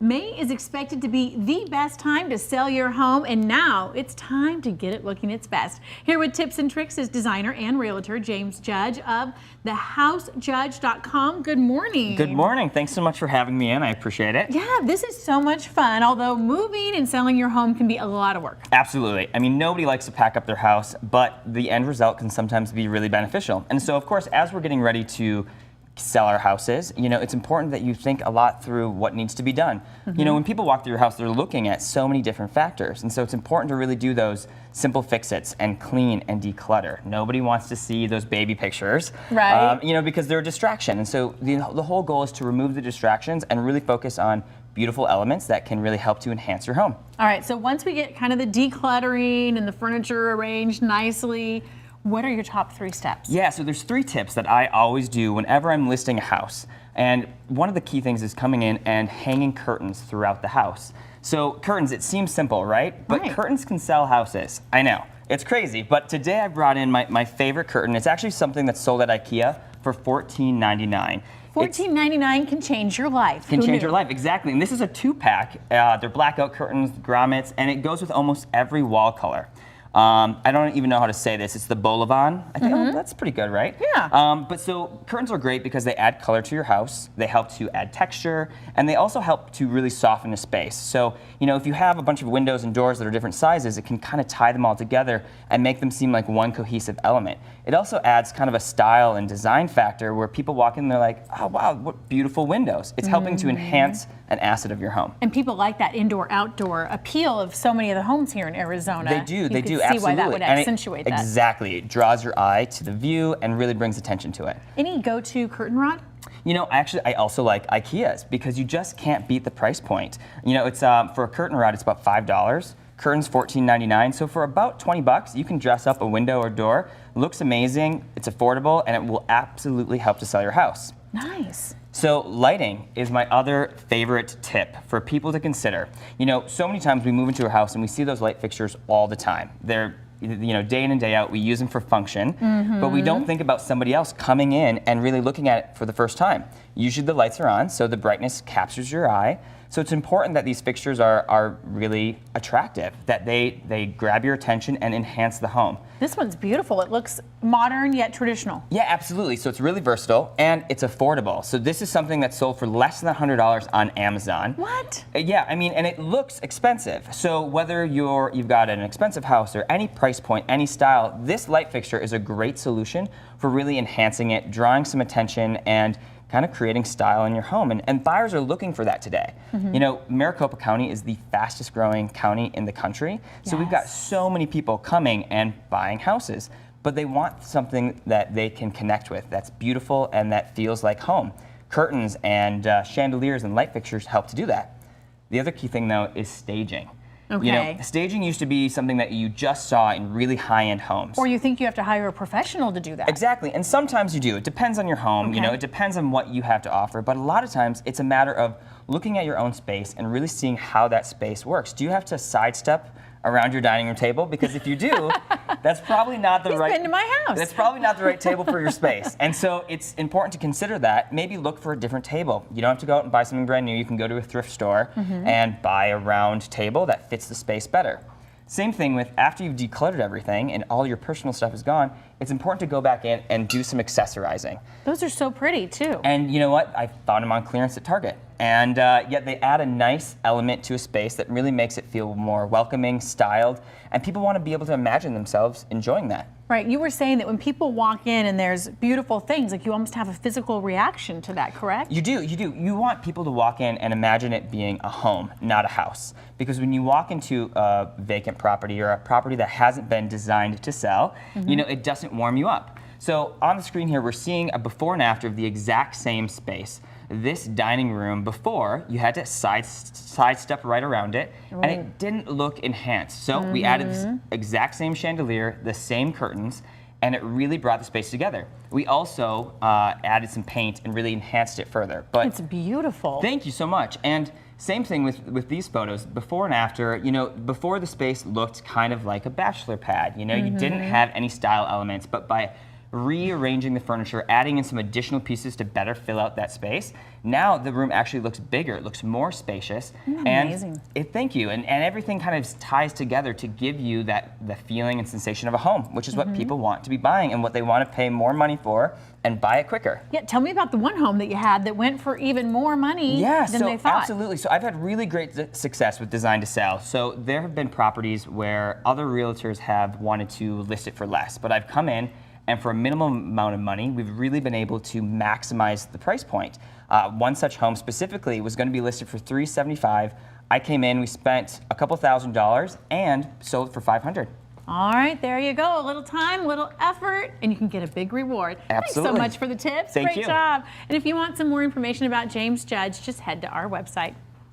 May is expected to be the best time to sell your home, and now it's time to get it looking its best. Here with tips and tricks is designer and realtor James Judge of thehousejudge.com. Good morning. Good morning. Thanks so much for having me in. I appreciate it. Yeah, this is so much fun, although moving and selling your home can be a lot of work. Absolutely. I mean, nobody likes to pack up their house, but the end result can sometimes be really beneficial. And so, of course, as we're getting ready to sell our houses, it's important that you think a lot through what needs to be done. When people walk through your house, they're looking at so many different factors. And so it's important to really do those simple fix-its and clean and declutter. Nobody wants to see those baby pictures, right? Because they're a distraction. And so the whole goal is to remove the distractions and really focus on beautiful elements that can really help to enhance your home. All right, so once we get kind of the decluttering and the furniture arranged nicely, what are your top 3 steps? Yeah, so there's 3 tips that I always do whenever I'm listing a house. And one of the key things is coming in and hanging curtains throughout the house. So curtains, it seems simple, right? But curtains can sell houses. I know, it's crazy. But today I brought in my favorite curtain. It's actually something that's sold at IKEA for $14.99. $14.99 can change your life. Can change your life, exactly. And this is a 2-pack. They're blackout curtains, grommets, and it goes with almost every wall color. I don't even know how to say this. It's the Bolivan. I think that's pretty good, right? Yeah. But so curtains are great because they add color to your house. They help to add texture, and they also help to really soften a space. So, if you have a bunch of windows and doors that are different sizes, it can kind of tie them all together and make them seem like one cohesive element. It also adds kind of a style and design factor where people walk in and they're like, oh, wow, what beautiful windows. It's helping to enhance an asset of your home. And people like that indoor-outdoor appeal of so many of the homes here in Arizona. They do, They do. Absolutely. See why that would accentuate that. Exactly. It draws your eye to the view and really brings attention to it. Any go-to curtain rod? I also like IKEA's because you just can't beat the price point. It's for a curtain rod, it's about $5. Curtains $14.99, so for about $20, you can dress up a window or door. It looks amazing, it's affordable, and it will absolutely help to sell your house. Nice. So lighting is my other favorite tip for people to consider. So many times we move into a house and we see those light fixtures all the time. They're day in and day out, we use them for function, but we don't think about somebody else coming in and really looking at it for the first time. Usually the lights are on, so the brightness captures your eye. So it's important that these fixtures are really attractive, that they grab your attention and enhance the home. This one's beautiful. It looks modern yet traditional. Yeah, absolutely. So it's really versatile and it's affordable. So this is something that's sold for less than $100 on Amazon. What? Yeah, and it looks expensive. So whether you've got an expensive house or any price point, any style, this light fixture is a great solution for really enhancing it, drawing some attention, and kind of creating style in your home. And buyers are looking for that today. Maricopa County is the fastest growing county in the country. So we've got so many people coming and buying houses, but they want something that they can connect with, that's beautiful and that feels like home. Curtains and chandeliers and light fixtures help to do that. The other key thing though is staging. Okay. Staging used to be something that you just saw in really high-end homes. Or you think you have to hire a professional to do that. Exactly, and sometimes you do. It depends on your home, it depends on what you have to offer, but a lot of times it's a matter of looking at your own space and really seeing how that space works. Do you have to sidestep around your dining room table? Because if you do, that's probably not the right. He's been to my house. That's probably not the right table for your space. And so it's important to consider that. Maybe look for a different table. You don't have to go out and buy something brand new. You can go to a thrift store and buy a round table that fits the space better. Same thing with after you've decluttered everything and all your personal stuff is gone, it's important to go back in and do some accessorizing. Those are so pretty too. And you know what? I found them on clearance at Target. And yet they add a nice element to a space that really makes it feel more welcoming, styled, and people want to be able to imagine themselves enjoying that. Right, you were saying that when people walk in and there's beautiful things, like you almost have a physical reaction to that, correct? You do. You want people to walk in and imagine it being a home, not a house. Because when you walk into a vacant property or a property that hasn't been designed to sell, it doesn't warm you up. So on the screen here, we're seeing a before and after of the exact same space. This dining room before, you had to sidestep right around it, and it didn't look enhanced. So we added this exact same chandelier, the same curtains, and it really brought the space together. We also added some paint and really enhanced it further. But it's beautiful. Thank you so much. And same thing with these photos, before and after. Before the space looked kind of like a bachelor pad. You didn't have any style elements, but by rearranging the furniture, adding in some additional pieces to better fill out that space. Now the room actually looks bigger, it looks more spacious. Amazing. And thank you. And everything kind of ties together to give you the feeling and sensation of a home, which is what people want to be buying and what they want to pay more money for and buy it quicker. Yeah, tell me about the one home that you had that went for even more money than they thought. Absolutely. So I've had really great success with design to sell. So there have been properties where other realtors have wanted to list it for less, but I've come in and for a minimum amount of money, we've really been able to maximize the price point. One such home specifically was going to be listed for $375. I came in, we spent a couple $1,000s and sold for $500. All right, there you go. A little time, little effort, and you can get a big reward. Absolutely. Thanks so much for the tips. Thank Great you. job. And if you want some more information about James Judge, just head to our website.